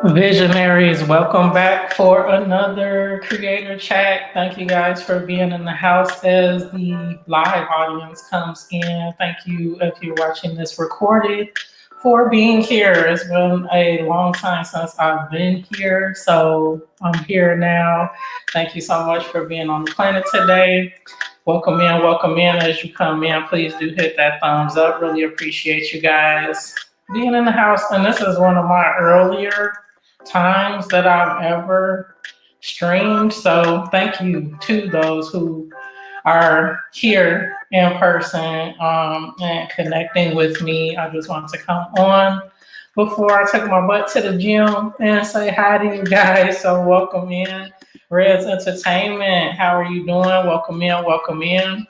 Visionaries, welcome back for another creator chat. Thank you guys for being in the house as the live audience comes in. Thank you if you're watching this recorded for being here. It's been a long time since I've been here, so I'm here now. Thank you so much for being on the planet today. Welcome in as you come in. Please do hit that thumbs up. Really appreciate you guys being in the house. And this is one of my earlier times that I've ever streamed. So thank you to those who are here in person and connecting with me. I just want to come on before I took my butt to the gym and say hi to you guys. So welcome in. Reds Entertainment, how are you doing? Welcome in, welcome in.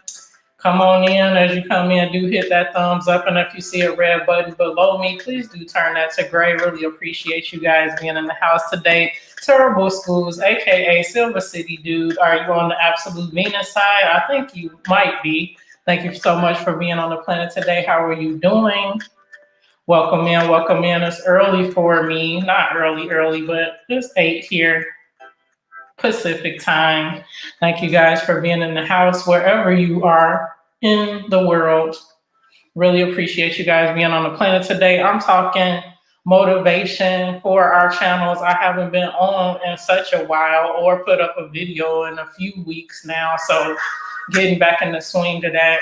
Come on in. As you come in, do hit that thumbs up. And if you see a red button below me, please do turn that to gray. Really appreciate you guys being in the house today. Terrible Schools, aka Silver City Dude. Are you on the absolute Venus side? I think you might be. Thank you so much for being on the planet today. How are you doing? Welcome in, welcome in. It's early for me. Not early, but it's 8 here. Pacific time. Thank you guys for being in the house wherever you are in the world. Really appreciate you guys being on the planet today. I'm talking motivation for our channels. I haven't been on in such a while or put up a video in a few weeks now. So getting back in the swing of that.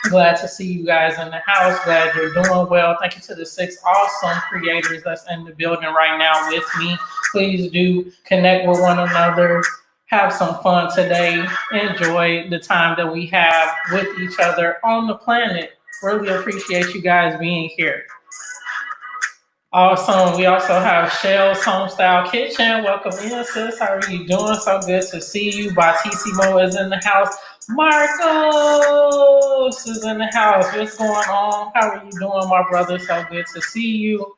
Glad to see you guys in the house. Glad you're doing well. Thank you to the 6 awesome creators that's in the building right now with me. Please do connect with one another. Have some fun today. Enjoy the time that we have with each other on the planet. Really appreciate you guys being here. Awesome. We also have Shell's Homestyle Kitchen. Welcome in, sis. How are you doing? So good to see you. Batissimo is in the house. Marcos is in the house. What's going on? How are you doing, my brother? So good to see you.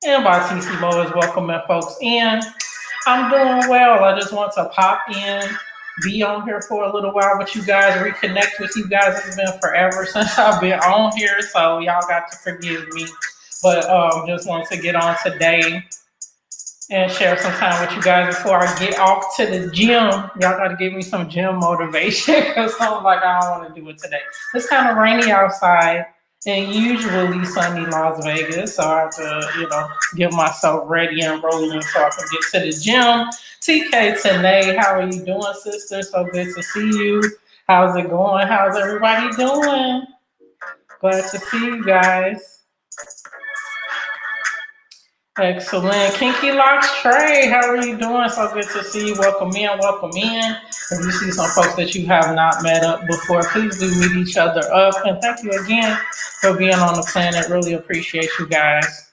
And Batissimo is welcoming folks in. I'm doing well. I just want to pop in, be on here for a little while with you guys, reconnect with you guys. It's been forever since I've been on here, so y'all got to forgive me. But just want to get on today and share some time with you guys before I get off to the gym. Y'all got to give me some gym motivation because I'm like, I don't want to do it today. It's kind of rainy outside and usually sunny Las Vegas. So I have to, get myself ready and rolling so I can get to the gym. TK Tanae, how are you doing, sister? So good to see you. How's it going? How's everybody doing? Glad to see you guys. Excellent. Kinky Locks Trey, how are you doing? So good to see you. Welcome in, welcome in. If you see some folks that you have not met up before, please do meet each other up. And thank you again for being on the planet. Really appreciate you guys.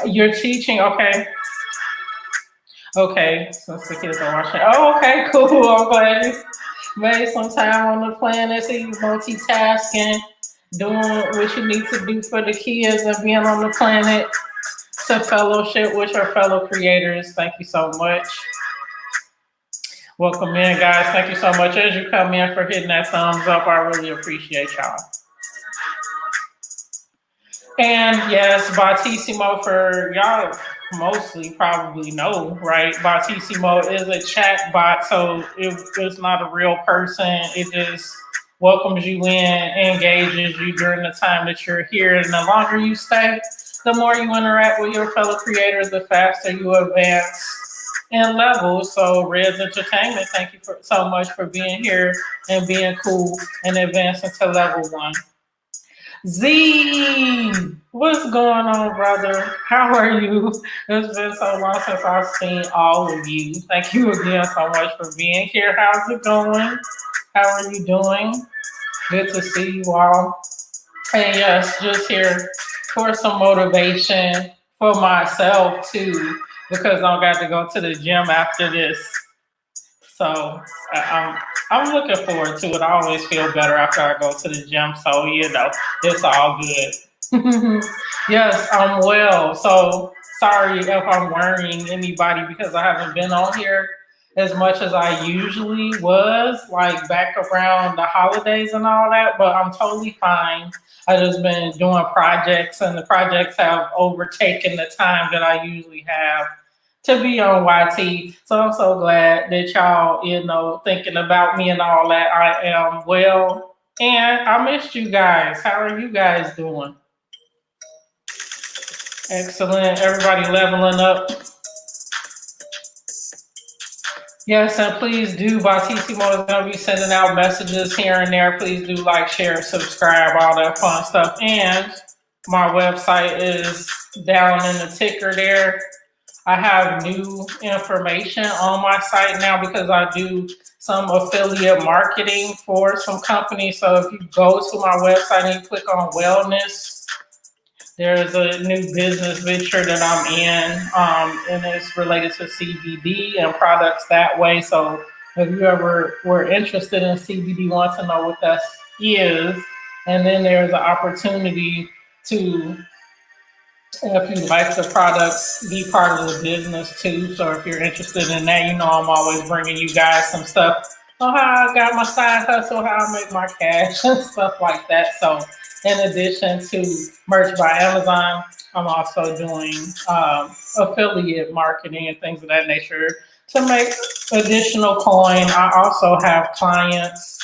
You're teaching, okay. Okay, since the kids are watching. Oh, okay, cool. I'm glad you made some time on the planet. See you multitasking, doing what you need to do for the kids and being on the planet to fellowship with your fellow creators. Thank you so much. Welcome in, guys. Thank you so much as you come in for hitting that thumbs up. I really appreciate y'all. And yes, Batissimo, for y'all mostly probably know, right? Batissimo is a chat bot, so it's not a real person. It just welcomes you in, engages you during the time that you're here. And the longer you stay, the more you interact with your fellow creators, the faster you advance in levels. So Reds Entertainment, thank you so much for being here and being cool and advancing to level 1. Z, what's going on, brother? How are you? It's been so long since I've seen all of you. Thank you again so much for being here. How's it going? How are you doing? Good to see you all. And yes, just here for some motivation for myself too, because I got to go to the gym after this. So I'm looking forward to it. I always feel better after I go to the gym. So, it's all good. Yes, I'm well. So sorry if I'm worrying anybody because I haven't been on here as much as I usually was, like back around the holidays and all that, but I'm totally fine. I just been doing projects and the projects have overtaken the time that I usually have to be on YT. So I'm so glad that y'all, thinking about me and all that. I am well. And I missed you guys. How are you guys doing? Excellent. Everybody leveling up. Yes, and please do. Batissimo is going to be sending out messages here and there. Please do like, share, subscribe, all that fun stuff. And my website is down in the ticker there. I have new information on my site now because I do some affiliate marketing for some companies. So if you go to my website and you click on wellness, there's a new business venture that I'm in, and it's related to CBD and products that way. So if you ever were interested in CBD, want to know what that is, and then there's an opportunity to, if you like the products, be part of the business too. So if you're interested in that, I'm always bringing you guys some stuff on how I got my side hustle, how I make my cash and stuff like that. So in addition to merch by Amazon, I'm also doing affiliate marketing and things of that nature to make additional coin. I also have clients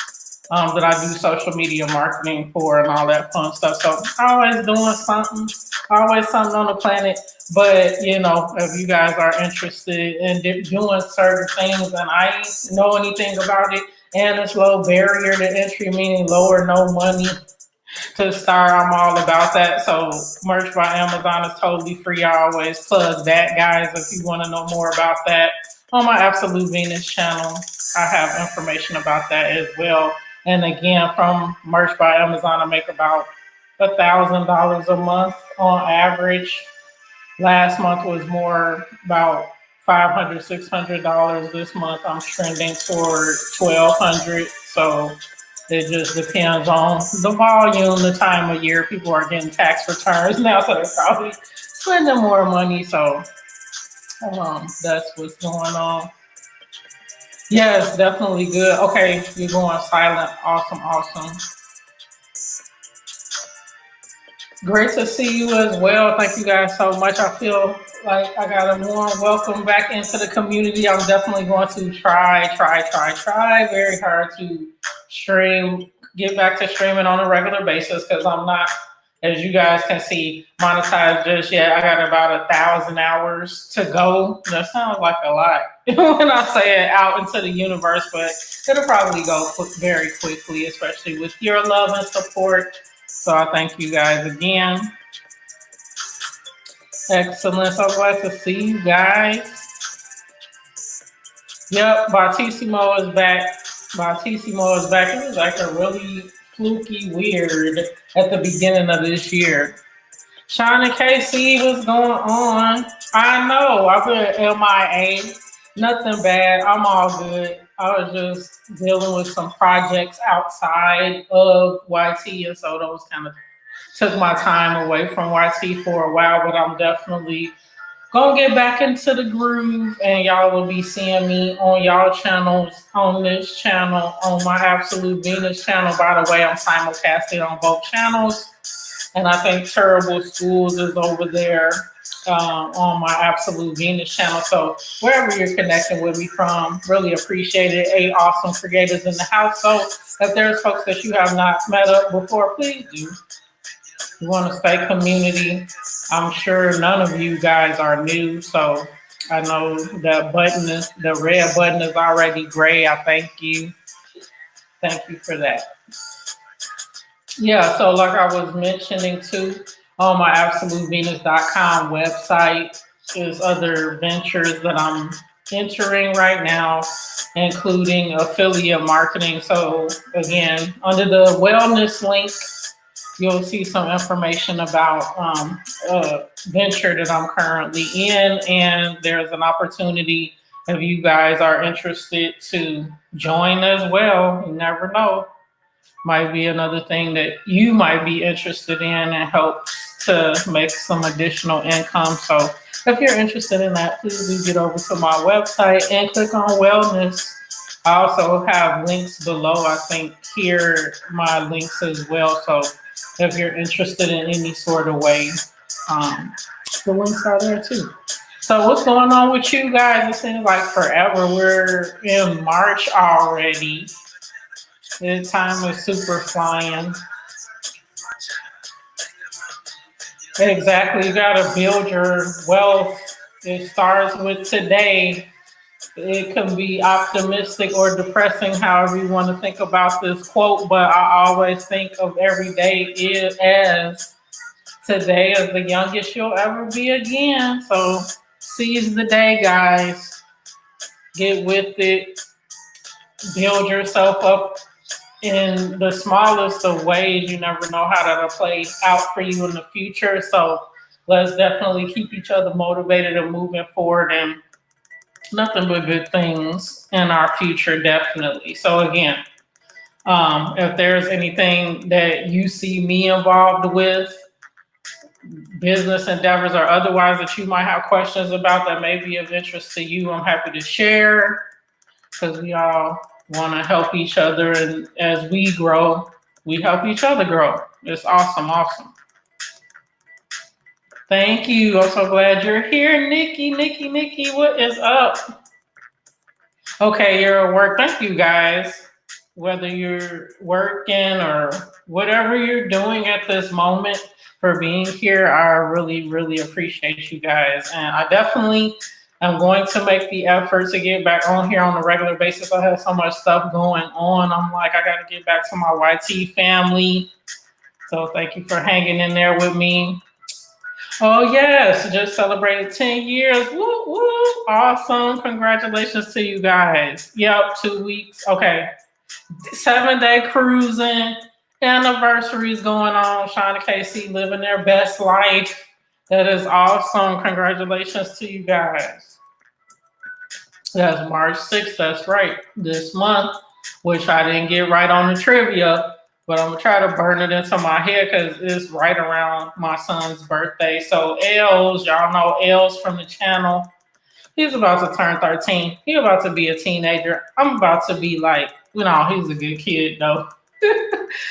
that I do social media marketing for and all that fun stuff. So always doing something, always something on the planet. But if you guys are interested in doing certain things and I know anything about it, and it's low barrier to entry, meaning low or no money to start, I'm all about that. So merch by Amazon is totally free. I always plug that, guys. If you want to know more about that, on my Absolute Venus channel, I have information about that as well. And again, from merch by Amazon, I make about $1,000 a month on average. Last month was more about $500, $600. This month I'm trending toward $1,200. So it just depends on the volume, the time of year. People are getting tax returns now, so they're probably spending more money. So that's what's going on. Yes, definitely good. Okay, you're going silent. Awesome, awesome. Great to see you as well. Thank you guys so much. I feel like I got a warm welcome back into the community. I'm definitely going to try very hard to stream, get back to streaming on a regular basis because I'm not, as you guys can see, monetized just yet. I got about 1,000 hours to go. That sounds like a lot when I say it out into the universe, but it'll probably go very quickly, especially with your love and support. So I thank you guys again. Excellent. So glad to see you guys. Yep, Bautissimo is back. Bautissimo is back. It was like a really fluky weird at the beginning of this year. Sean and KC, what's going on? I know, I've been MIA. Nothing bad. I'm all good. I was just dealing with some projects outside of YT, and so those kind of took my time away from YT for a while, but I'm definitely gonna get back into the groove, and y'all will be seeing me on y'all channels, on this channel, on my Absolute Venus channel. By the way, I'm simulcasting on both channels, and I think Terrible Schools is over there on my Absolute Venus channel. So wherever you're connecting with me from, really appreciate it. 8 awesome creators in the house. So if there's folks that you have not met up before, please do. You want to stay community. I'm sure none of you guys are new, so I know the button is, the red button is already gray. I thank you. Thank you for that. Yeah, so like I was mentioning too, on my AbsoluteVenus.com website is other ventures that I'm entering right now, including affiliate marketing. So again, under the wellness link, you'll see some information about a venture that I'm currently in, and there's an opportunity if you guys are interested to join as well. You never know. Might be another thing that you might be interested in and help to make some additional income. So If you're interested in that, please do get over to my website and click on wellness. I also have links below. I think here my links as well. So if you're interested in any sort of way, um, the links are there too. So what's going on with you guys? It seems like forever. We're in March already. The time is super flying. Exactly. You gotta build your wealth. It starts with today. It can be optimistic or depressing, however you want to think about this quote, but I always think of every day as today is the youngest you'll ever be again. So seize the day, guys. Get with it. Build yourself up in the smallest of ways. You never know how that'll play out for you in the future. So let's definitely keep each other motivated and moving forward, and nothing but good things in our future, definitely. So again, if there's anything that you see me involved with, business endeavors or otherwise, that you might have questions about that may be of interest to you, I'm happy to share, because we all want to help each other. And as we grow, we help each other grow. It's awesome, awesome. Thank you. I'm so glad you're here, Nikki. What is up? Okay, you're at work. Thank you, guys. Whether you're working or whatever you're doing at this moment, for being here, I really, really appreciate you guys. And I definitely am going to make the effort to get back on here on a regular basis. I have so much stuff going on. I'm like, I got to get back to my YT family. So thank you for hanging in there with me. Oh, yes, just celebrated 10 years. Woo, woo. Awesome. Congratulations to you guys. Yep, 2 weeks. Okay. 7-day cruising. Anniversaries going on. Sean and Casey living their best life. That is awesome. Congratulations to you guys. That's March 6th. That's right. This month, which I didn't get right on the trivia. But I'm going to try to burn it into my head because it's right around my son's birthday. So Els, y'all know Els from the channel. He's about to turn 13. He's about to be a teenager. I'm about to be like, he's a good kid though.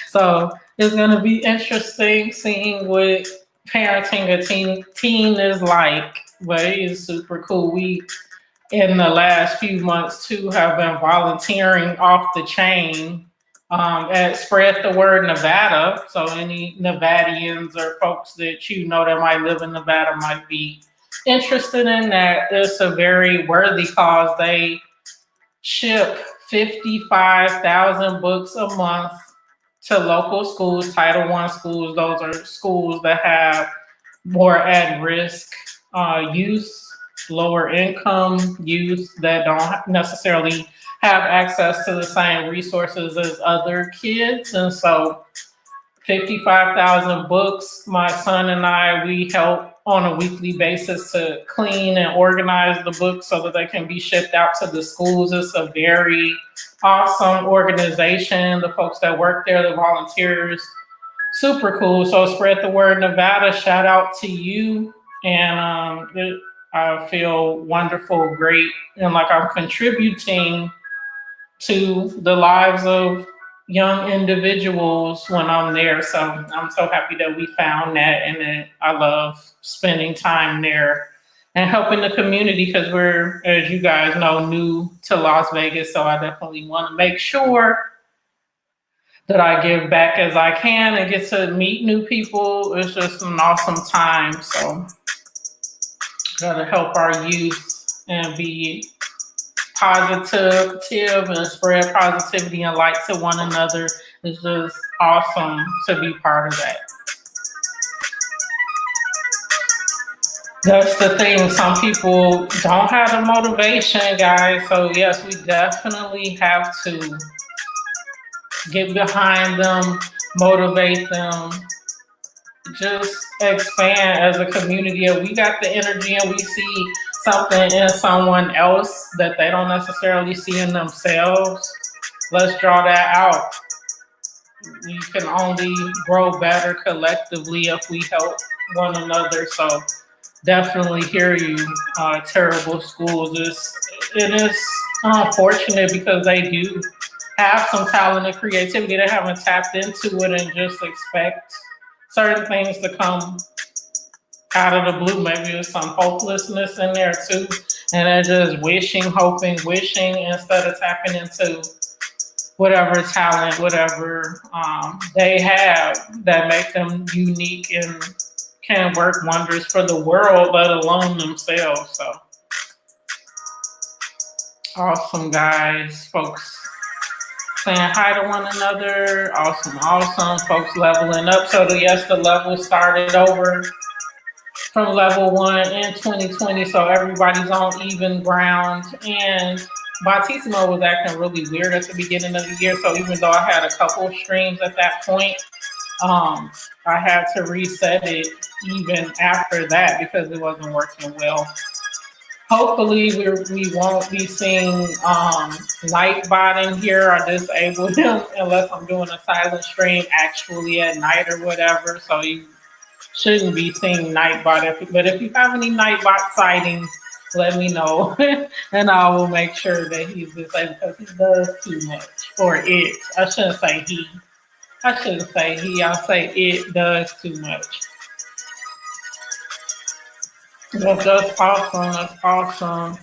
So it's going to be interesting seeing what parenting a teen is like. But it is super cool. We, in the last few months too, have been volunteering off the chain at Spread the Word Nevada. So any Nevadians or folks that that might live in Nevada might be interested in that. It's a very worthy cause. They ship 55,000 books a month to local schools, Title I schools. Those are schools that have more at-risk youth, lower income youth that don't necessarily have access to the same resources as other kids. And so 55,000 books, my son and I, we help on a weekly basis to clean and organize the books so that they can be shipped out to the schools. It's a very awesome organization. The folks that work there, the volunteers, super cool. So Spread the Word Nevada, shout out to you. And I feel wonderful, great, and like I'm contributing to the lives of young individuals when I'm there. So I'm so happy that we found that, and that I love spending time there and helping the community, because we're, as you guys know, new to Las Vegas. So I definitely want to make sure that I give back as I can and get to meet new people. It's just an awesome time. So gotta help our youth and be positive and spread positivity and light to one another. It's just awesome to be part of that. That's the thing. Some people don't have the motivation, guys. So yes, we definitely have to get behind them, motivate them, just expand as a community. If we got the energy and we see something in someone else that they don't necessarily see in themselves, let's draw that out. We can only grow better collectively if we help one another. So definitely hear you. Terrible schools. It is unfortunate because they do have some talent and creativity. They haven't tapped into it and just expect certain things to come out of the blue. Maybe there's some hopelessness in there too. And they're just wishing, hoping, wishing instead of tapping into whatever talent, whatever they have that make them unique and can work wonders for the world, let alone themselves. So awesome, guys, folks saying hi to one another. Awesome, awesome, folks leveling up. So yes, the level started over from level 1 in 2020, so everybody's on even ground. And Bautissimo was acting really weird at the beginning of the year, so even though I had a couple streams at that point, I had to reset it even after that because it wasn't working well. Hopefully we won't be seeing Nightbot in here or disable him unless I'm doing a silent stream actually at night or whatever. So you shouldn't be seeing Nightbot. But if you have any Nightbot sightings, let me know and I will make sure that he's disabled because he does too much. Or it. I shouldn't say he. I shouldn't say he. I'll say it does too much. That's awesome. That's awesome.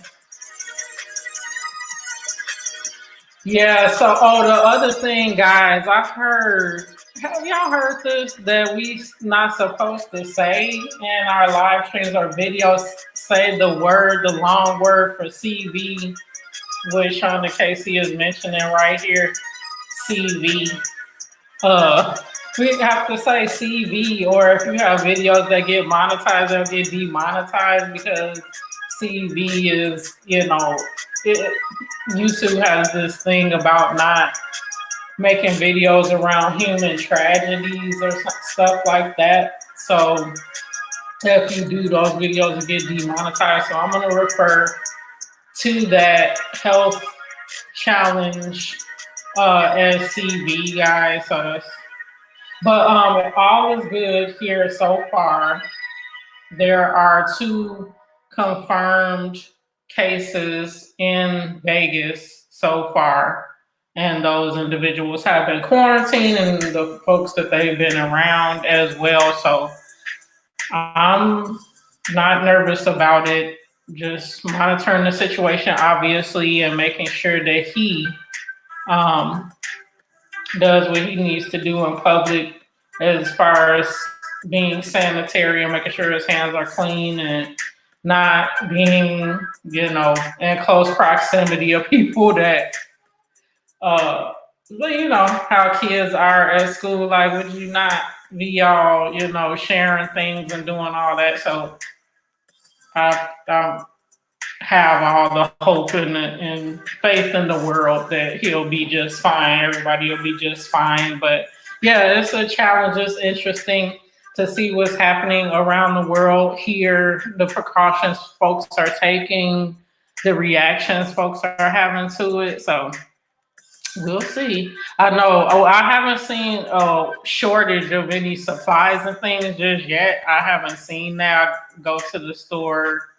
Yeah, so the other thing, guys, I heard, have y'all heard this? That we not supposed to say in our live streams or videos, say the long word for CV, which Shonda Casey is mentioning right here, CV. We have to say CV, or if you have videos that get monetized, they'll get demonetized because CV is, YouTube has this thing about not making videos around human tragedies or stuff like that. So if you do those videos, you get demonetized. So I'm going to refer to that health challenge as CV, guys. But all is good here so far. There are 2 confirmed cases in Vegas so far, and those individuals have been quarantined and the folks that they've been around as well. So I'm not nervous about it. Just monitoring the situation, obviously, and making sure that he does what he needs to do in public as far as being sanitary and making sure his hands are clean and not being, in close proximity of people that, how kids are at school. Like, would you not be all, sharing things and doing all that? So I have all the hope and faith in the world that he'll be just fine. Everybody will be just fine. But yeah, it's a challenge. It's interesting to see what's happening around the world here, the precautions folks are taking, the reactions folks are having to it. So we'll see. I know. I haven't seen a shortage of any supplies and things just yet. I haven't seen that. I go to the store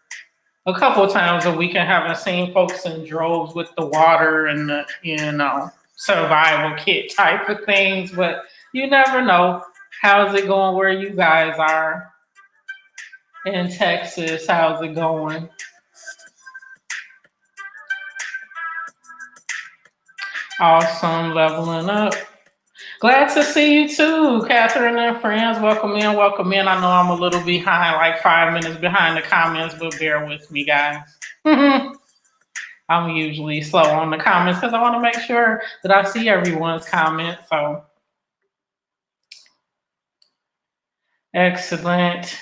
a couple times a week and haven't seen folks in droves with the water and the, survival kit type of things. But you never know. How's it going where you guys are in Texas? How's it going? Awesome, leveling up. Glad to see you too, Catherine and friends. Welcome in, welcome in. I know I'm a little behind, like 5 minutes behind the comments, but bear with me, guys. I'm usually slow on the comments because I want to make sure that I see everyone's comments. So excellent.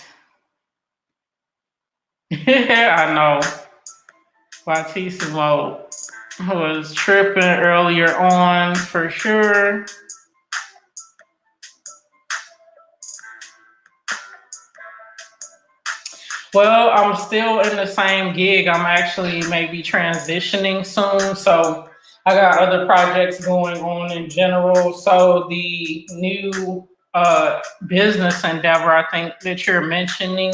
I know. Bautissimo was tripping earlier on for sure. Well, I'm still in the same gig. I'm actually maybe transitioning soon. So I got other projects going on in general. So the new business endeavor, I think that you're mentioning,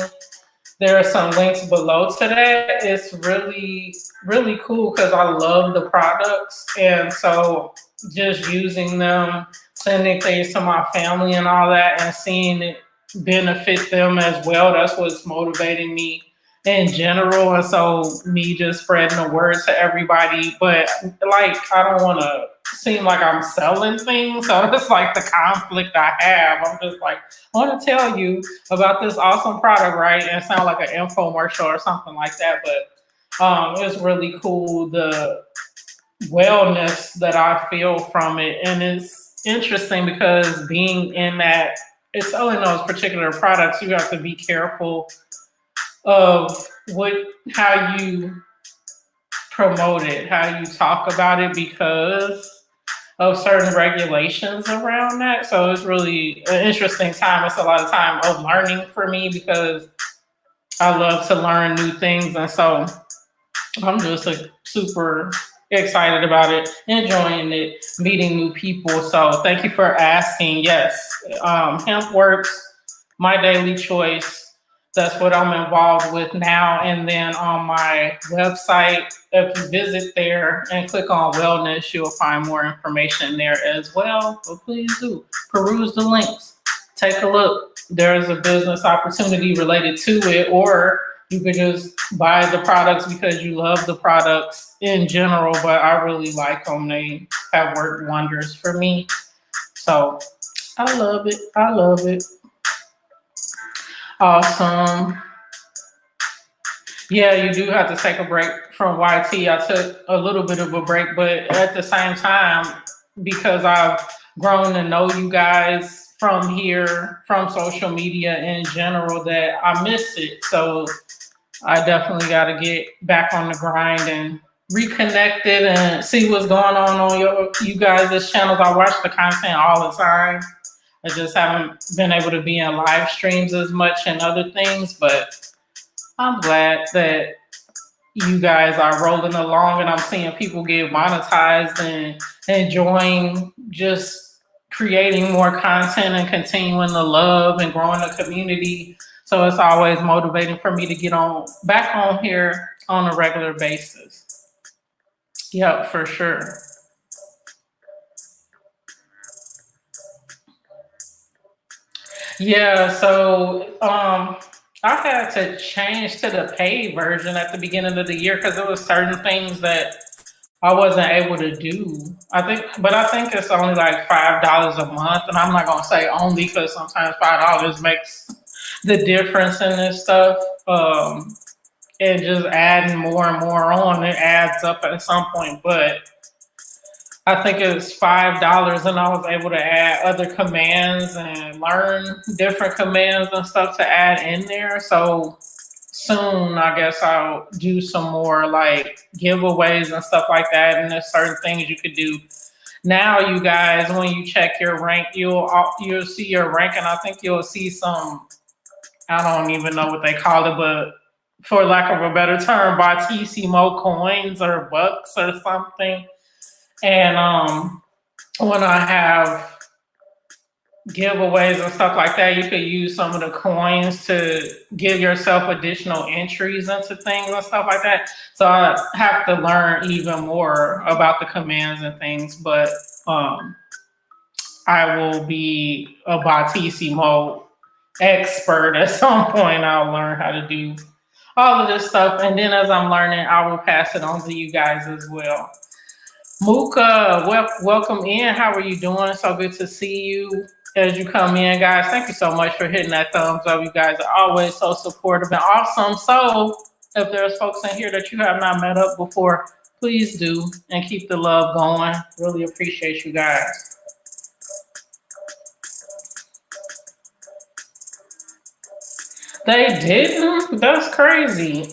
There are some links below to that. It's really, really cool because I love the products. And so just using them, sending things to my family and all that, and seeing it benefit them as well, that's what's motivating me in general. And so me just spreading the word to everybody. But like, I don't want to seem like I'm selling things. So it's like the conflict I have. I'm just like, I want to tell you about this awesome product, right? And it sound like an infomercial or something like that. But it's really cool the wellness that I feel from it. And it's interesting because being in that, it's selling those particular products, you have to be careful of how you promote it, how you talk about it, because of certain regulations around that. So it's really an interesting time. It's a lot of time of learning for me because I love to learn new things. And so I'm just super excited about it, enjoying it, meeting new people. So thank you for asking. Yes, hemp works, my daily choice. That's what I'm involved with now. And then on my website, if you visit there and click on wellness, you'll find more information there as well. So please do peruse the links. Take a look. There's a business opportunity related to it, or you could just buy the products because you love the products in general. But I really like them. They have worked wonders for me. So I love it. I love it. Awesome. Yeah, you do have to take a break from YT. I took a little bit of a break, but at the same time, because I've grown to know you guys from here, from social media in general, that I miss it. So I definitely got to get back on the grind and reconnected and see what's going on you guys' channels. I watch the content all the time. I just haven't been able to be in live streams as much and other things, but I'm glad that you guys are rolling along and I'm seeing people get monetized and enjoying just creating more content and continuing to love and growing the community. So it's always motivating for me to get on back on here on a regular basis. Yep, for sure. Yeah, so I had to change to the paid version at the beginning of the year because there was certain things that I wasn't able to do. I think it's only like $5 a month, and I'm not gonna say only because sometimes $5 makes the difference in this stuff. And just adding more and more on, it adds up at some point. But I think it was $5, and I was able to add other commands and learn different commands and stuff to add in there. So soon, I guess I'll do some more like giveaways and stuff like that. And there's certain things you could do. Now, you guys, when you check your rank, you'll see your rank, and I think you'll see some. I don't even know what they call it, but for lack of a better term, Batissimo coins or bucks or something. And when I have giveaways and stuff like that, you could use some of the coins to give yourself additional entries into things and stuff like that. So I have to learn even more about the commands and things, but I will be a Batissimo expert at some point. I'll learn how to do all of this stuff, and then as I'm learning, I will pass it on to you guys as well. Muka, welcome in. How are you doing? So good to see you as you come in, guys. Thank you so much for hitting that thumbs up. You guys are always so supportive and awesome. So if there's folks in here that you have not met up before, please do and keep the love going. Really appreciate you guys. They didn't? That's crazy.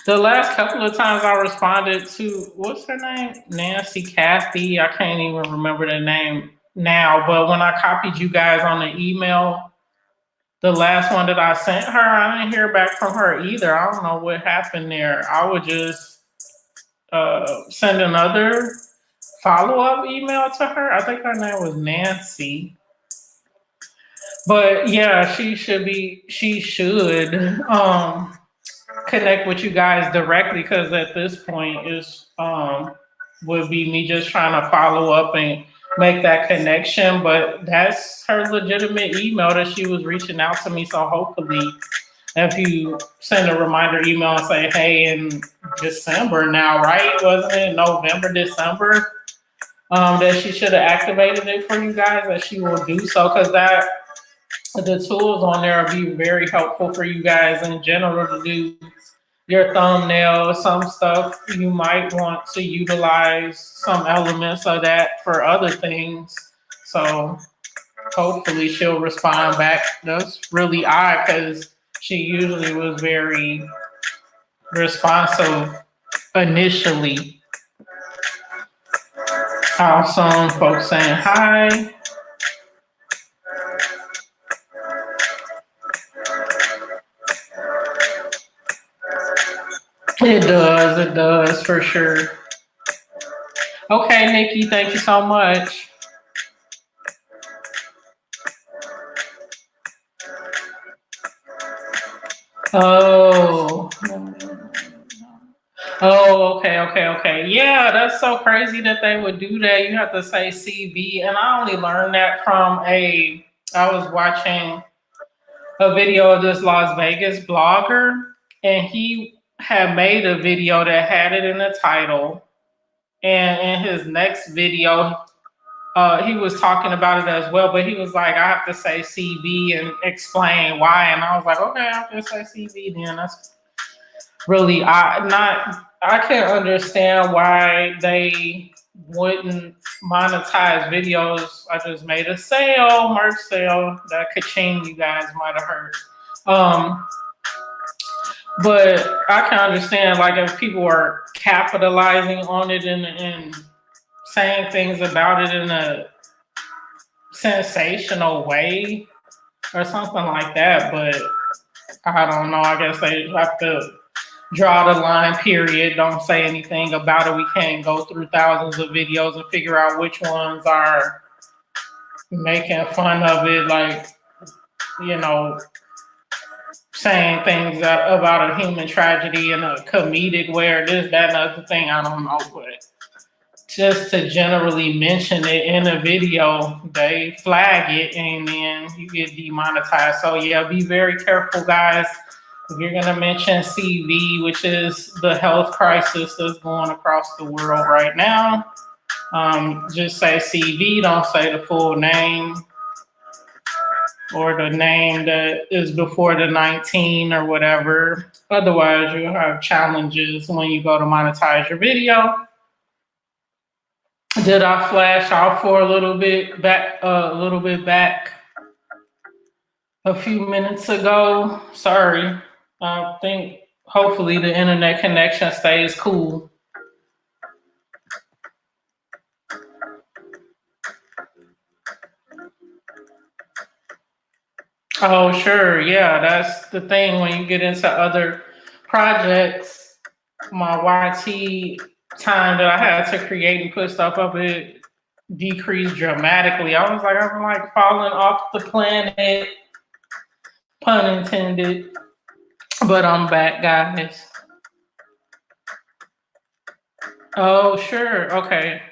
The last couple of times I responded to, what's her name? Nancy Kathy. I can't even remember the name now, but when I copied you guys on the email, the last one that I sent her, I didn't hear back from her either. I don't know what happened there. I would just send another follow-up email to her. I think her name was Nancy. But yeah, she should connect with you guys directly, because at this point is would be me just trying to follow up and make that connection. But that's her legitimate email that she was reaching out to me. So hopefully if you send a reminder email and say, hey, in December now, right? Wasn't it November, December? That she should have activated it for you guys, that she will do so, because that the tools on there will be very helpful for you guys in general to do your thumbnail. Some stuff you might want to utilize some elements of that for other things. So hopefully she'll respond back. That's really odd because she usually was very responsive initially. Awesome. Folks saying hi. It does for sure. Okay, Nikki, thank you so much. Oh. Oh, okay. Yeah, that's so crazy that they would do that. You have to say CV. And I only learned that from I was watching a video of this Las Vegas blogger, and he had made a video that had it in the title. And in his next video, he was talking about it as well, but he was like, I have to say CV and explain why. And I was like, okay, I have to say CV then. That's really I can't understand why they wouldn't monetize videos. I just made a sale, merch sale, that ka-ching you guys might have heard. But I can understand, like, if people are capitalizing on it and saying things about it in a sensational way or something like that. But I don't know. I guess they have to draw the line, period. Don't say anything about it. We can't go through thousands of videos and figure out which ones are making fun of it, like, saying things about a human tragedy in a comedic way, or this, that, and other thing. I don't know, but just to generally mention it in a video, they flag it and then you get demonetized. So yeah, be very careful, guys. If you're gonna mention CV, which is the health crisis that's going across the world right now, just say CV. Don't say the full name or the name that is before the 19 or whatever. Otherwise, you'll have challenges when you go to monetize your video. Did I flash off for a little bit back a few minutes ago? Sorry. I think hopefully the internet connection stays cool. Oh, sure. Yeah, that's the thing. When you get into other projects, my YT time that I had to create and put stuff up, it decreased dramatically. I'm like falling off the planet, pun intended. But I'm back, guys. Oh, sure. Okay.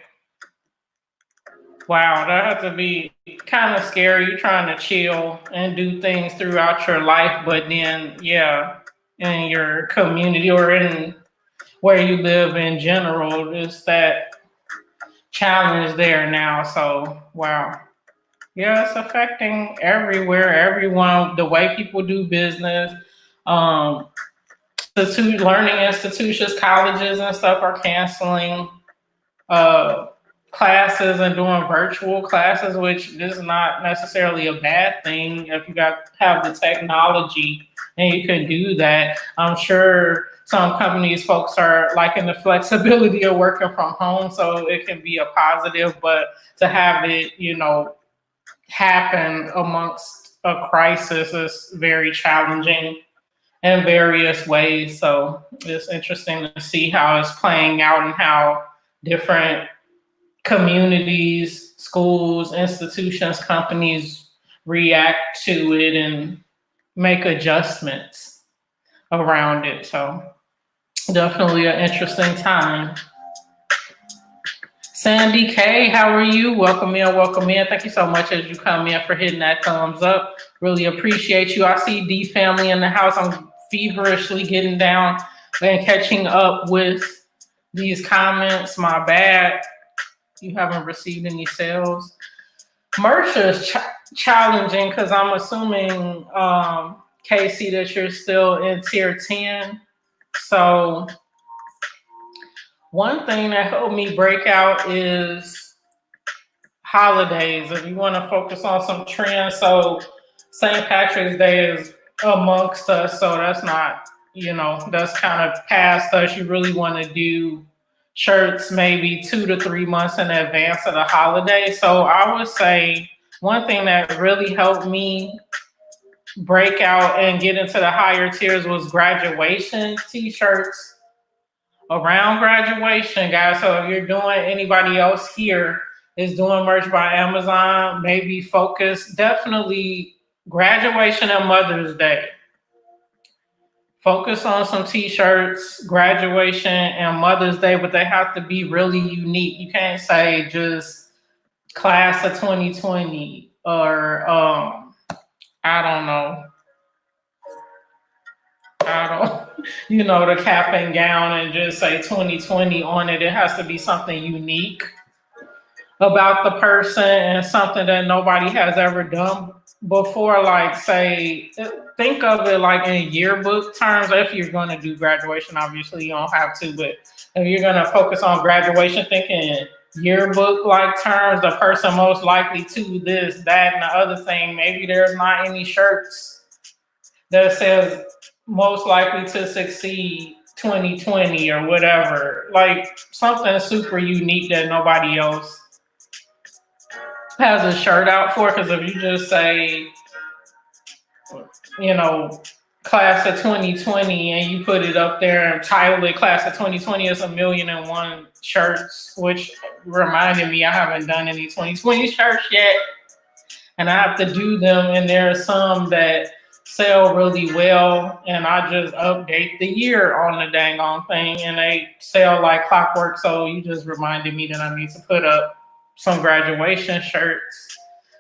Wow, that has to be kind of scary. You're trying to chill and do things throughout your life, but then, yeah, in your community or in where you live in general, there's that challenge there now. So, wow. Yeah, it's affecting everywhere, everyone, the way people do business. Learning institutions, colleges and stuff are canceling classes and doing virtual classes, which is not necessarily a bad thing if you have the technology and you can do that. I'm sure some companies, folks are liking the flexibility of working from home, so it can be a positive, but to have it, happen amongst a crisis is very challenging in various ways. So it's interesting to see how it's playing out and how different communities, schools, institutions, companies react to it and make adjustments around it. So definitely an interesting time. Sandy K, how are you? Welcome in, welcome in. Thank you so much as you come in for hitting that thumbs up. Really appreciate you. I see D family in the house. I'm feverishly getting down and catching up with these comments. My bad. You haven't received any sales. Merch is challenging because I'm assuming, Casey, that you're still in tier 10. So one thing that helped me break out is holidays. If you want to focus on some trends, so St. Patrick's Day is amongst us, so that's not, that's kind of past us. You really want to do shirts maybe 2 to 3 months in advance of the holiday. So I would say one thing that really helped me break out and get into the higher tiers was graduation t-shirts around graduation, guys. So if you're doing, anybody else here is doing merch by Amazon, maybe focus, definitely graduation and Mother's Day. Focus on some t-shirts, graduation and Mother's Day, but they have to be really unique. You can't say just class of 2020 or I don't know, the cap and gown and just say 2020 on it. It has to be something unique about the person and something that nobody has ever done before. Like, say, think of it like in yearbook terms. If you're going to do graduation, obviously you don't have to, but if you're going to focus on graduation, thinking yearbook like terms, the person most likely to this, that, and the other thing. Maybe there's not any shirts that says most likely to succeed 2020 or whatever, like something super unique that nobody else has a shirt out for. Because if you just say, class of 2020 and you put it up there and title it class of 2020, it's 1,000,001 shirts, which reminded me I haven't done any 2020 shirts yet, and I have to do them, and there are some that sell really well, and I just update the year on the dang on thing, and they sell like clockwork. So you just reminded me that I need to put up some graduation shirts,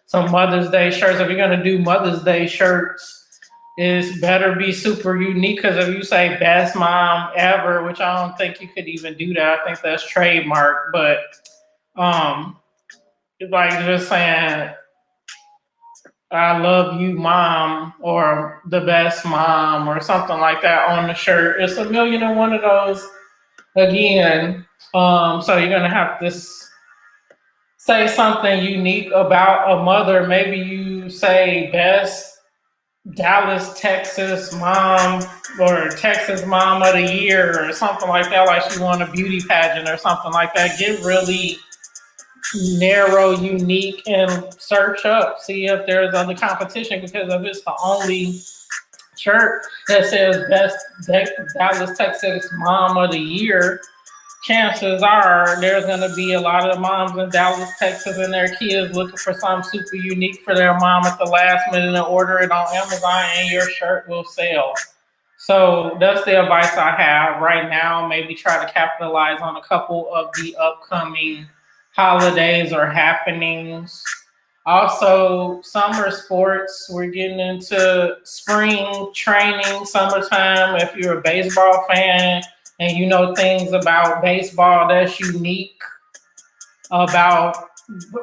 some Mother's Day shirts. If you're gonna do Mother's Day shirts, it's better be super unique, because if you say best mom ever, which I don't think you could even do that, I think that's trademark, but like just saying I love you mom or the best mom or something like that on the shirt, it's 1,000,001 of those again. So you're gonna have to say something unique about a mother. Maybe you say best Dallas, Texas mom, or Texas mom of the year, or something like that, like she won a beauty pageant or something like that. Get really narrow, unique, and search up, see if there's other competition, because if it's the only shirt that says best Dallas, Texas mom of the year, chances are there's going to be a lot of moms in Dallas, Texas, and their kids looking for something super unique for their mom at the last minute and order it on Amazon, and your shirt will sell. So that's the advice I have right now. Maybe try to capitalize on a couple of the upcoming holidays or happenings. Also, summer sports. We're getting into spring training, summertime. If you're a baseball fan and you know things about baseball that's unique about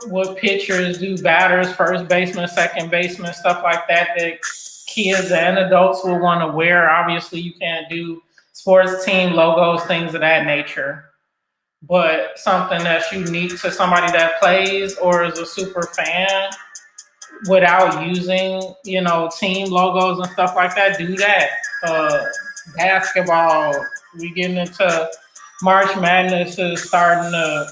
what pitchers do, batters, first baseman, second baseman, stuff like that, that kids and adults will want to wear. Obviously, you can't do sports team logos, things of that nature, but something that's unique to somebody that plays or is a super fan without using, team logos and stuff like that, do that. Basketball, we getting into March Madness is starting to,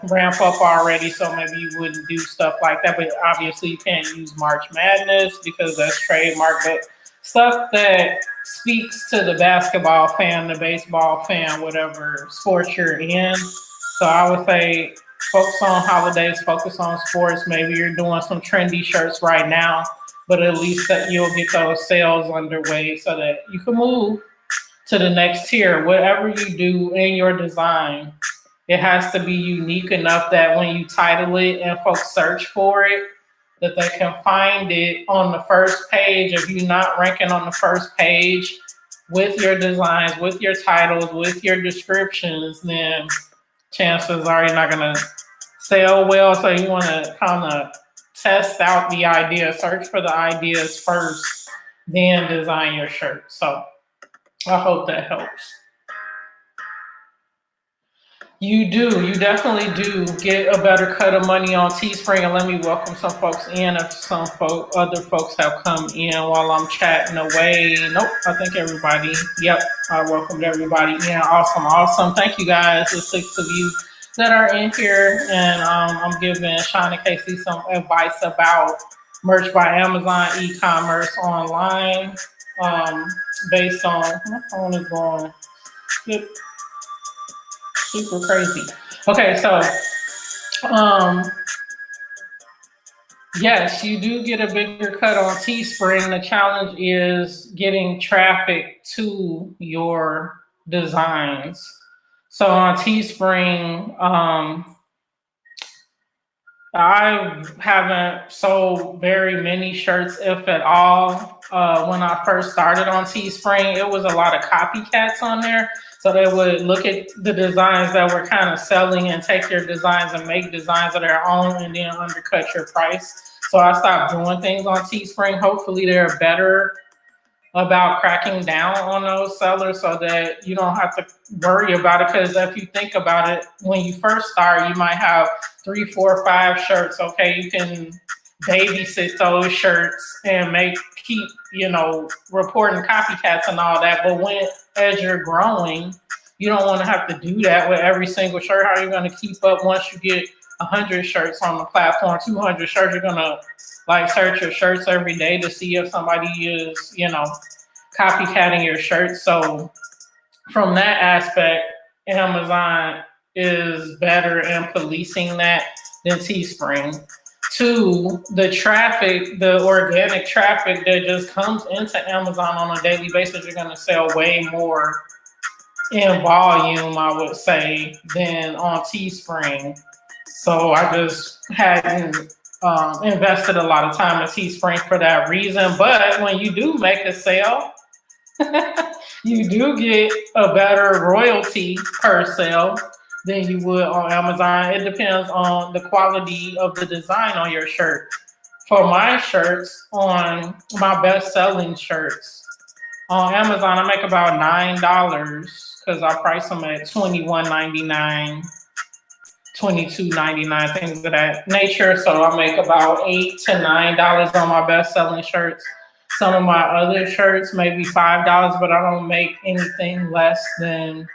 ramp up already, so maybe you wouldn't do stuff like that, but obviously you can't use March Madness because that's trademark, but stuff that speaks to the basketball fan, the baseball fan, whatever sport you're in. So I would say focus on holidays, focus on sports. Maybe you're doing some trendy shirts right now, but at least that you'll get those sales underway so that you can move to the next tier. Whatever you do in your design, it has to be unique enough that when you title it and folks search for it, that they can find it on the first page. If you're not ranking on the first page with your designs, with your titles, with your descriptions, then chances are you're not going to sell well. So you want to kind of test out the idea, search for the ideas first, then design your shirt. So I hope that helps. You definitely do get a better cut of money on Teespring. And let me welcome some folks in. If some other folks have come in while I'm chatting away. Nope, I think everybody. Yep, I welcomed everybody in. Awesome, awesome. Thank you guys, the 6 of you that are in here. And I'm giving Sean and Casey some advice about merch by Amazon, e-commerce online, based on, my phone is going super crazy. Okay, so yes, you do get a bigger cut on Teespring. The challenge is getting traffic to your designs. So on Teespring, I haven't sold very many shirts, if at all. When I first started on Teespring, it was a lot of copycats on there. So they would look at the designs that were kind of selling and take your designs and make designs of their own and then undercut your price. So I stopped doing things on Teespring. Hopefully they're better about cracking down on those sellers so that you don't have to worry about it. Because if you think about it, when you first start, you might have 3, 4, 5 shirts. Okay, you can babysit those shirts and keep reporting copycats and all that. But as you're growing, you don't want to have to do that with every single shirt. How are you going to keep up once you get 100 shirts on the platform, 200 shirts? You're going to search your shirts every day to see if somebody is, copycatting your shirts. So from that aspect, Amazon is better in policing that than Teespring. 2, the traffic, the organic traffic that just comes into Amazon on a daily basis, you're going to sell way more in volume, I would say, than on Teespring. So I just hadn't invested a lot of time in Teespring for that reason. But when you do make a sale, you do get a better royalty per sale than you would on Amazon. It depends on the quality of the design on your shirt. For my shirts, on my best-selling shirts on Amazon, I make about $9 because I price them at $21.99. $22.99, things of that nature. So I make about $8 to $9 on my best-selling shirts. Some of my other shirts maybe $5, but I don't make anything less than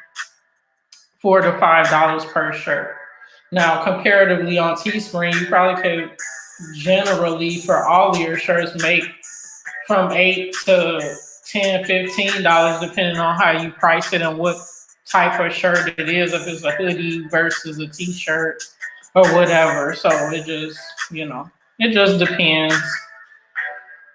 $4 to $5 per shirt. Now, comparatively on Teespring, you probably could generally for all of your shirts make from $8 to $10, $15, depending on how you price it and what type of shirt it is, if it's a hoodie versus a t-shirt or whatever. So it just, it just depends.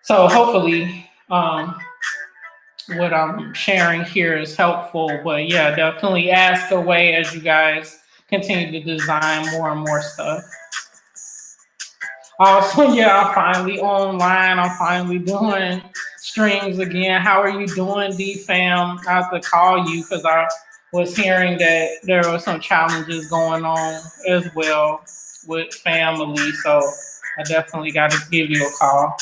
So hopefully what I'm sharing here is helpful. But yeah, definitely ask away as you guys continue to design more and more stuff. Also, yeah, I'm finally online. I'm finally doing streams again. How are you doing, D-Fam? I have to call you because I was hearing that there were some challenges going on as well with family. So I definitely got to give you a call.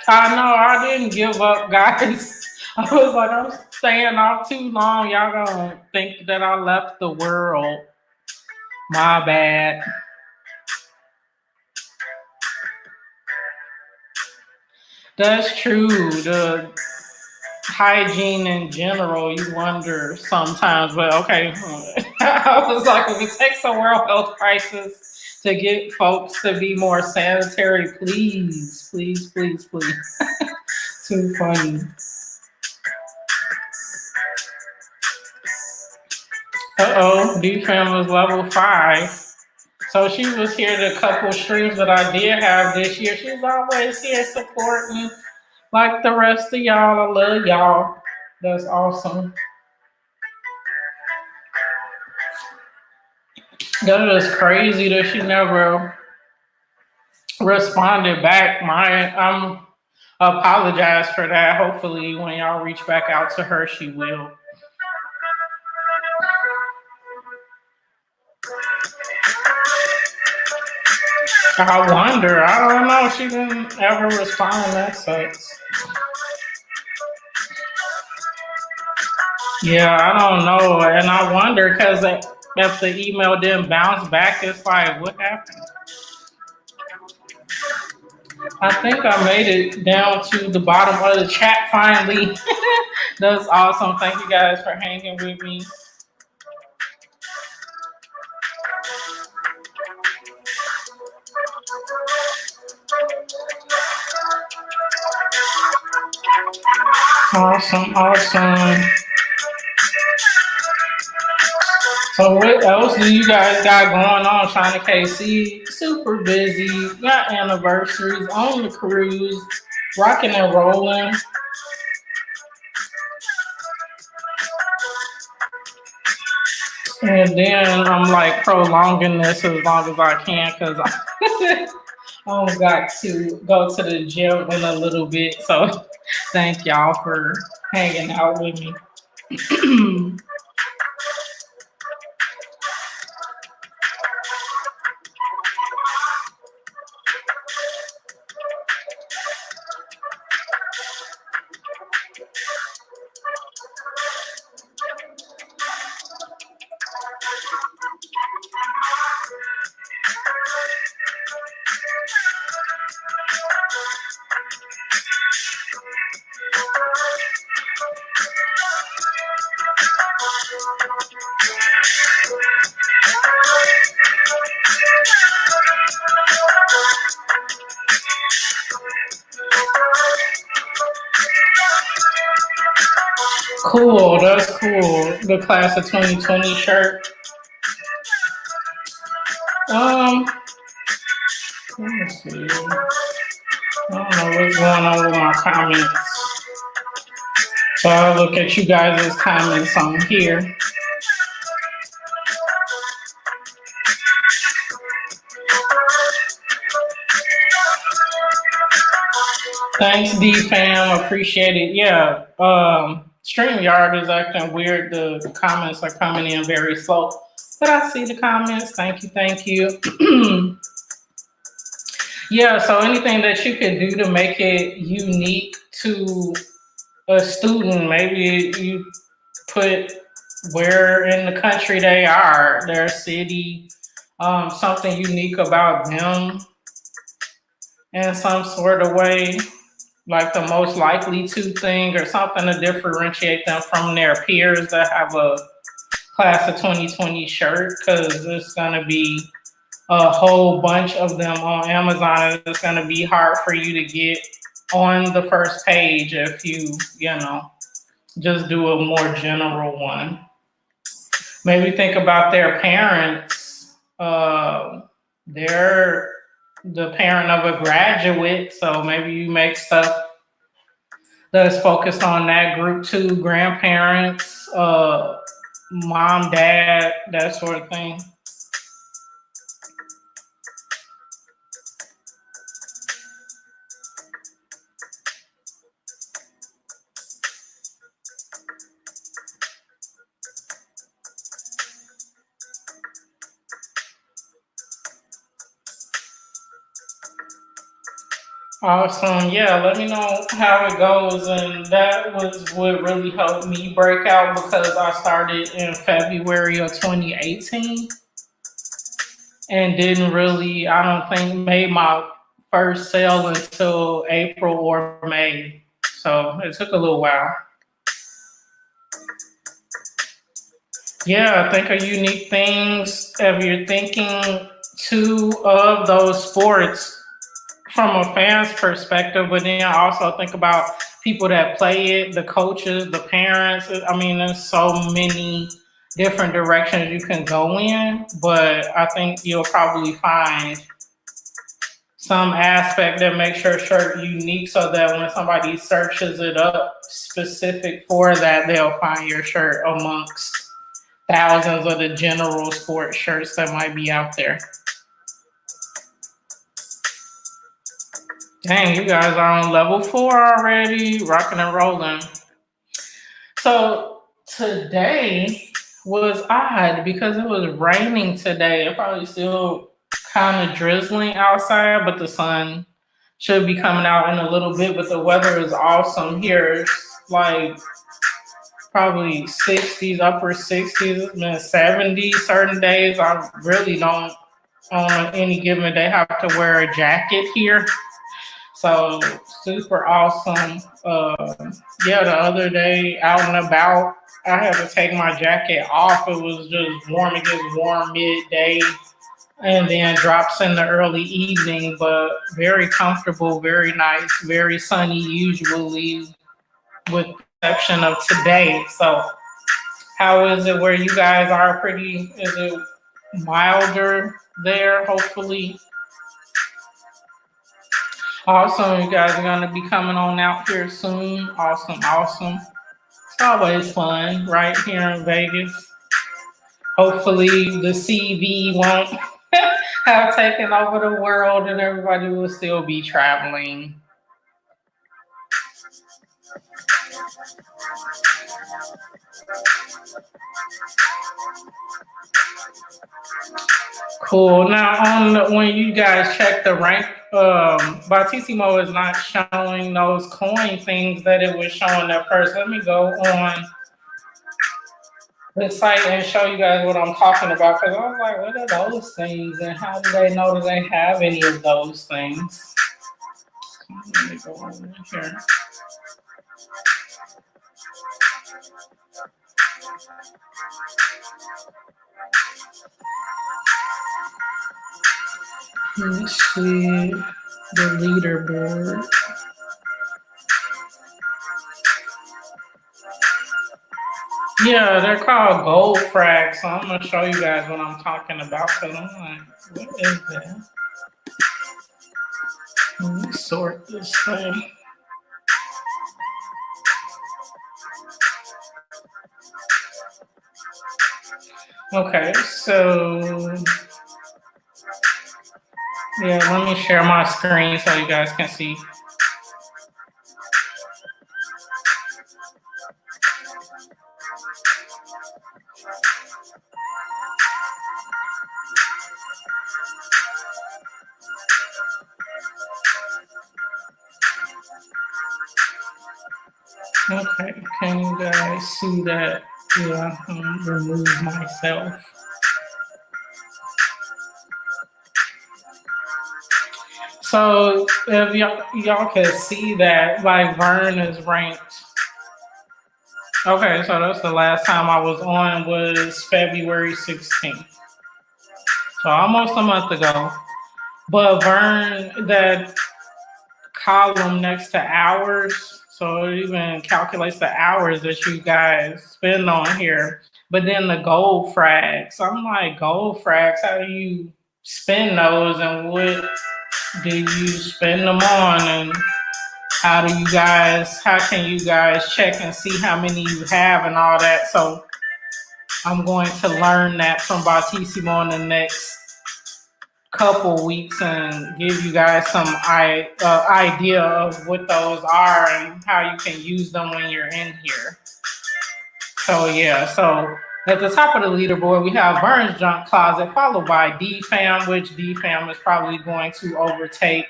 I know, I didn't give up, guys. I was like, I'm staying off too long. Y'all gonna think that I left the world. My bad. That's true. The hygiene in general, you wonder sometimes, but okay. I was like, if it takes a world health crisis to get folks to be more sanitary, please, please, please, please. Too funny. Uh-oh, D-Fam was level 5. So she was here the couple streams that I did have this year. She's always here supporting like the rest of y'all. I love y'all. That's awesome. That is crazy that she never responded back. I'm apologize for that. Hopefully when y'all reach back out to her, she will. I wonder. I don't know. She didn't ever respond. That sucks. Yeah, I don't know. And I wonder because if the email didn't bounce back, it's like, what happened? I think I made it down to the bottom of the chat finally. That's awesome. Thank you guys for hanging with me. Awesome, awesome. So what else do you guys got going on, China KC? Super busy. Got anniversaries on the cruise, rocking and rolling. And then I'm like prolonging this as long as I can because I got to go to the gym in a little bit. So thank y'all for hanging out with me. Cool, that's cool. The class of 2020 shirt. Let me see. I don't know what's going on with my comments. So I'll look at you guys' comments on here. Thanks, D-Fam. Appreciate it. Yeah. StreamYard is acting weird. The comments are coming in very slow. But I see the comments. Thank you. Thank you. Yeah, so anything that you could do to make it unique to a student, maybe you put where in the country they are, their city, something unique about them in some sort of way, like the most likely to thing or something to differentiate them from their peers that have a class of 2020 shirt, because it's going to be a whole bunch of them on Amazon. It's going to be hard for you to get on the first page if you just do a more general one. Maybe think about their parents. They're the parent of a graduate, so maybe you make stuff that's focused on that group too. Grandparents, mom, dad, that sort of thing. Awesome. Yeah, let me know how it goes. And that was what really helped me break out, because I started in February of 2018 and didn't really, I don't think, made my first sale until April or May. So it took a little while. Yeah, think of unique things if you're thinking too of those sports from a fan's perspective, but then also think about people that play it, the coaches, the parents. I mean, there's so many different directions you can go in, but I think you'll probably find some aspect that makes your shirt unique so that when somebody searches it up specific for that, they'll find your shirt amongst thousands of the general sports shirts that might be out there. Dang, you guys are on level 4 already, rocking and rolling. So today was odd because it was raining today. It probably still kind of drizzling outside, but the sun should be coming out in a little bit. But the weather is awesome here. It's like probably 60s, upper 60s, it's been 70s certain days. I really don't on any given day have to wear a jacket here. So super awesome. Yeah, the other day out and about, I had to take my jacket off. It was just warm. It gets warm midday and then drops in the early evening, but very comfortable, very nice, very sunny usually with the exception of today. So how is it where you guys are pretty, is it milder there, hopefully? Awesome, you guys are going to be coming on out here soon. Awesome, awesome. It's always fun right here in Vegas. Hopefully the CV won't have taken over the world and everybody will still be traveling. Cool. Now, when you guys check the rank, Batissimo is not showing those coin things that it was showing at first. Let me go on the site and show you guys what I'm talking about because I was like, what are those things and how do they know that they have any of those things? Let me go over here. Let's see the leaderboard. Yeah, they're called gold frags. So I'm gonna show you guys what I'm talking about. Cause I'm like, what is that? Let me sort this thing. Okay, so yeah, let me share my screen so you guys can see. Okay, can you guys see that? Yeah, remove myself. So if y'all can see that, like Vern is ranked. Okay, so that's the last time I was on was February 16th. So almost a month ago. But Vern, that column next to hours, so it even calculates the hours that you guys spend on here. But then the gold frags. So I'm like, gold frags, how do you spend those and what do you spend them on and how can you guys check and see how many you have and all that? So I'm going to learn that from Bautissimo in the next couple weeks and give you guys some idea of what those are and how you can use them when you're in here. So yeah, so at the top of the leaderboard, we have Vern's Junk Closet, followed by D-Fam, which D-Fam is probably going to overtake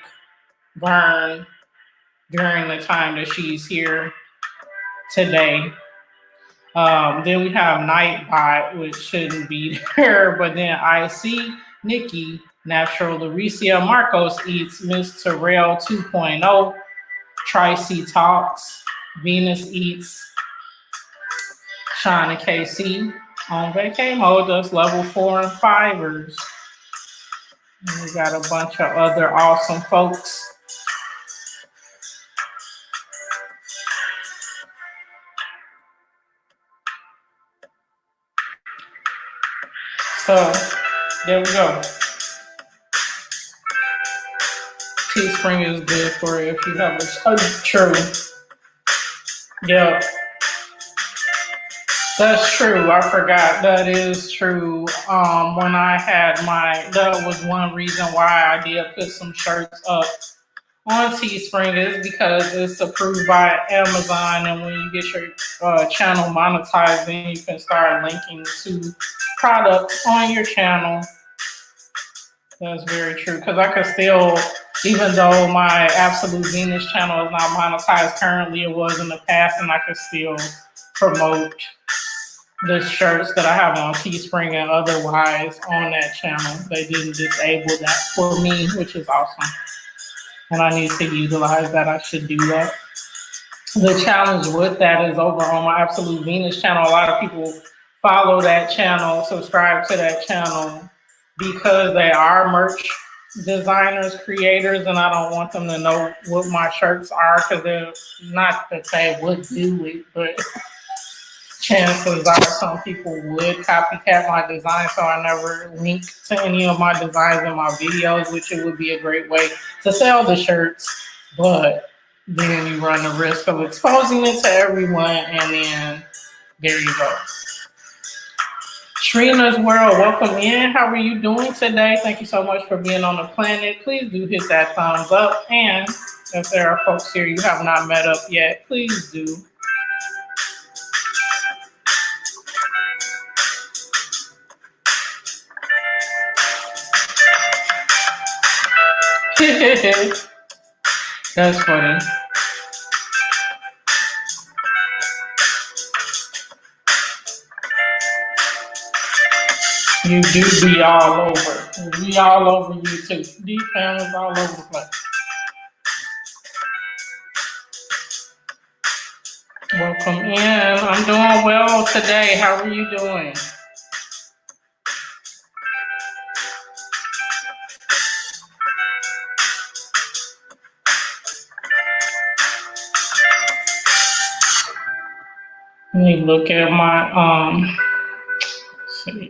Vern during the time that she's here today. Then we have Nightbot, which shouldn't be there, but then IC, Nikki, Natural Lauricia, Marcos Eats, Miss Terrell 2.0, Tracy Talks, Venus Eats, Shauna KC, on vacay mode, that's level 4 and 5ers. And we got a bunch of other awesome folks. So there we go. Teespring is good for it if you have a true. Yep. That's true. I forgot. That is true. When I had that was one reason why I did put some shirts up on Teespring is because it's approved by Amazon, and when you get your channel monetized, then you can start linking to products on your channel. That's very true. Because I could still, even though my Absolute Venus channel is not monetized currently, it was in the past, and I could still promote the shirts that I have on Teespring and otherwise on that channel. They didn't disable that for me, which is awesome. And I need to utilize that. I should do that. The challenge with that is over on my Absolute Venus channel. A lot of people follow that channel, subscribe to that channel because they are merch designers, creators, and I don't want them to know what my shirts are because they're not that they would do it, but chances are some people would copycat my design, so I never link to any of my designs in my videos, which it would be a great way to sell the shirts, but then you run the risk of exposing it to everyone, and then there you go. Trina's World, welcome in. How are you doing today? Thank you so much for being on the planet. Please do hit that thumbs up, and if there are folks here you have not met up yet, please do. That's funny. You do be all over. Be all over you too. These families all over the place. Welcome in. I'm doing well today. How are you doing? Let me look at my let's see.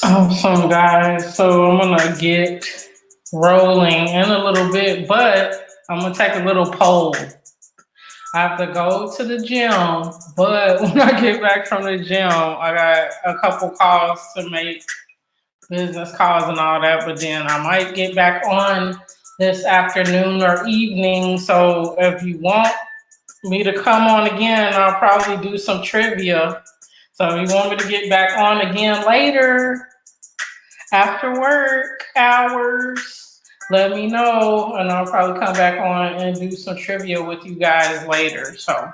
Awesome, guys. So I'm gonna get rolling in a little bit, but I'm gonna take a little poll. I have to go to the gym, but when I get back from the gym, I got a couple calls to make, business calls and all that, but then I might get back on this afternoon or evening. So if you want me to come on again, I'll probably do some trivia. So if you want me to get back on again later, after work hours, let me know, and I'll probably come back on and do some trivia with you guys later. So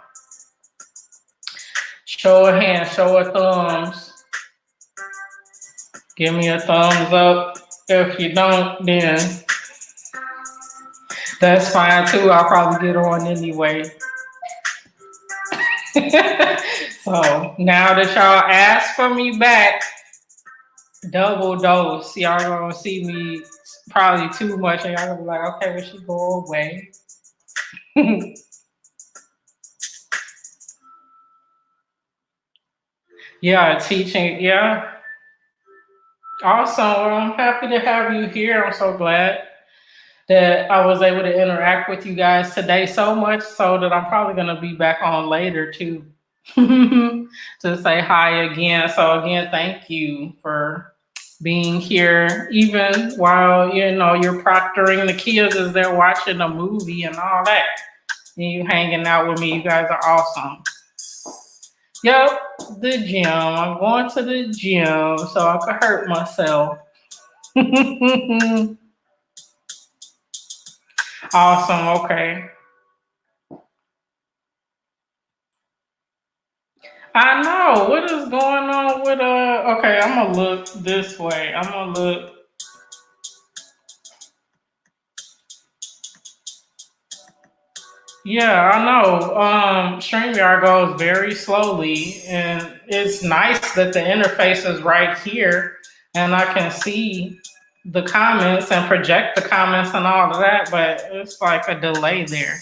show a hand, show a thumbs. Give me a thumbs up. If you don't, then that's fine too. I'll probably get on anyway. So now that y'all asked for me back, double dose. Y'all gonna see me probably too much, and y'all gonna be like, okay, well, she go away. Yeah, teaching. Yeah. Awesome. Well, I'm happy to have you here. I'm so glad that I was able to interact with you guys today, so much so that I'm probably gonna be back on later too to say hi again. So again, thank you for being here, even while you're proctoring the kids as they're watching a movie and all that, and you hanging out with me. You guys are awesome. Yep, the gym. I'm going to the gym so I could hurt myself. Awesome. Okay. I know. What is going on with okay, I'm gonna look this way. I'm gonna look. Yeah, I know. StreamYard goes very slowly, and it's nice that the interface is right here, and I can see the comments and project the comments and all of that, but it's like a delay there.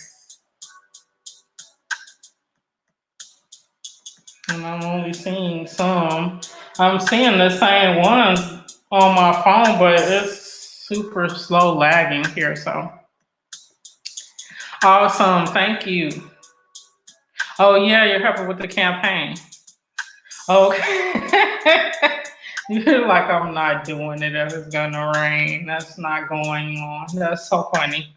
And I'm only seeing some. I'm seeing the same ones on my phone, but it's super slow lagging here. So awesome. Thank you. Oh, yeah, you're helping with the campaign. Okay. You're like, I'm not doing it if it's gonna rain. That's not going on. That's so funny.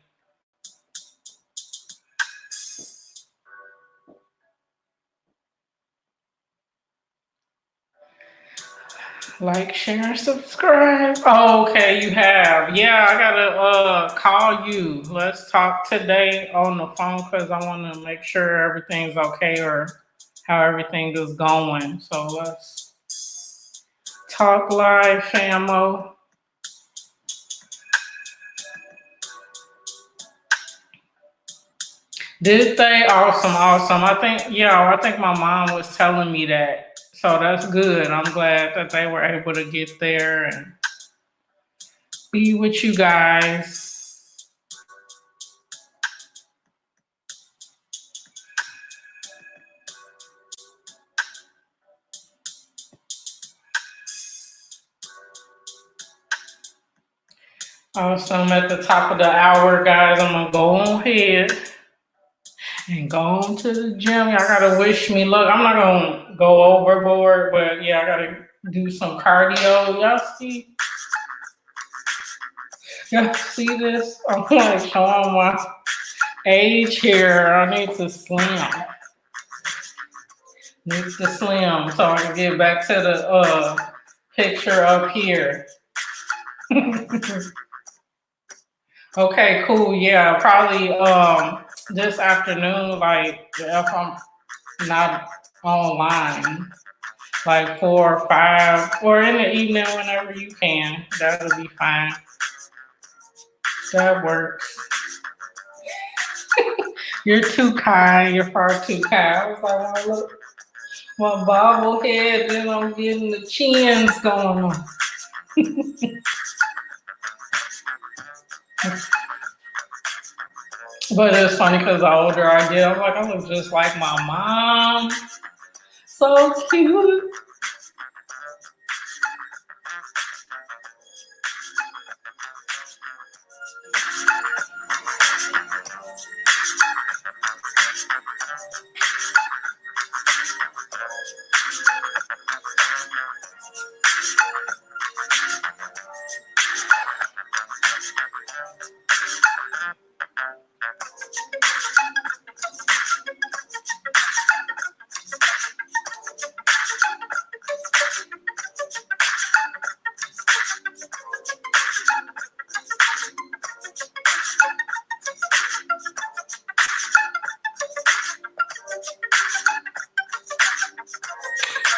Like, share, subscribe. Oh, okay, you have. Yeah, I gotta call you. Let's talk today on the phone because I want to make sure everything's okay or how everything is going. So let's talk live, famo. Did they? Awesome, awesome. I think my mom was telling me that. So that's good. I'm glad that they were able to get there and be with you guys. Awesome. At the top of the hour, guys, I'm going to go on ahead and go on to the gym. Y'all got to wish me luck. I'm not going to go overboard, but yeah, I got to do some cardio. Y'all see this? I'm like showing my age here. I need to slim. Need to slim so I can get back to the picture up here. Okay, cool. Yeah, probably this afternoon, like if I'm not online, like 4 or 5, or in the evening whenever you can. That'll be fine. That works. You're too kind. You're far too kind. I was like, oh, look, my bobblehead, then I'm getting the chins going on. But it's funny because the older I get, I'm like, I look just like my mom. So cute.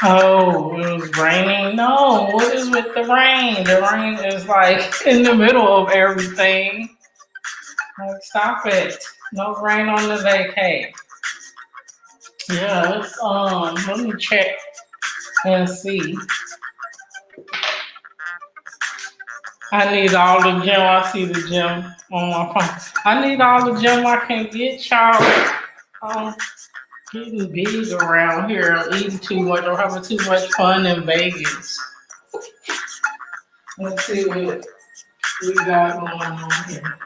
Oh, it was raining? No, what is with the rain? The rain is like in the middle of everything. Like, stop it. No rain on the vacay. Yeah, let me check and see. I need all the gym. I see the gym on my phone. I need all the gym I can get, y'all. Um, Getting big around here. I'm eating too much. I'm having too much fun in Vegas. Let's see what we got going on here.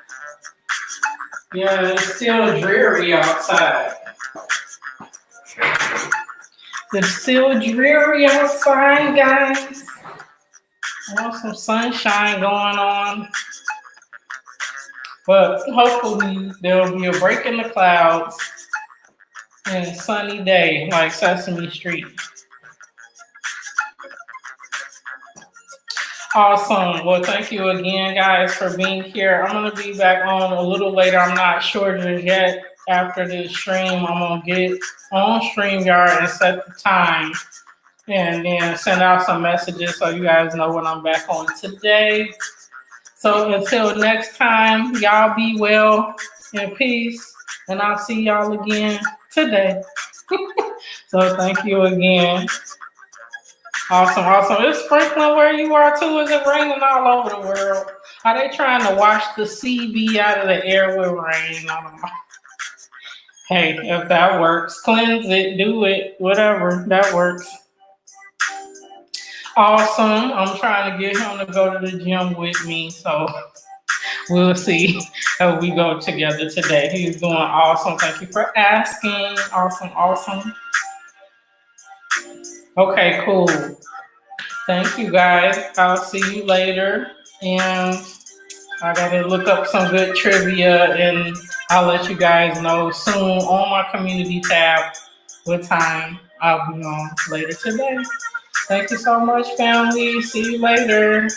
Yeah, it's still dreary outside. It's still dreary outside, guys. I want some sunshine going on. But hopefully there'll be a break in the clouds and a sunny day like Sesame Street. Awesome. Well, thank you again, guys, for being here. I'm going to be back on a little later. I'm not sure just yet. After this stream, I'm going to get on StreamYard and set the time and then send out some messages so you guys know when I'm back on today. So until next time, y'all be well and peace. And I'll see y'all again today. So thank you again. Awesome, awesome. It's sprinkling where you are too. Is it raining all over the world? Are they trying to wash the CB out of the air with rain? I don't know. Hey, if that works, cleanse it, do it, whatever, that works. Awesome. I'm trying to get him to go to the gym with me, so we'll see if we go together today. He's doing awesome. Thank you for asking. Awesome, awesome. Okay, cool. Thank you, guys. I'll see you later. And I gotta look up some good trivia, and I'll let you guys know soon on my community tab what time I'll be on later today. Thank you so much, family. See you later.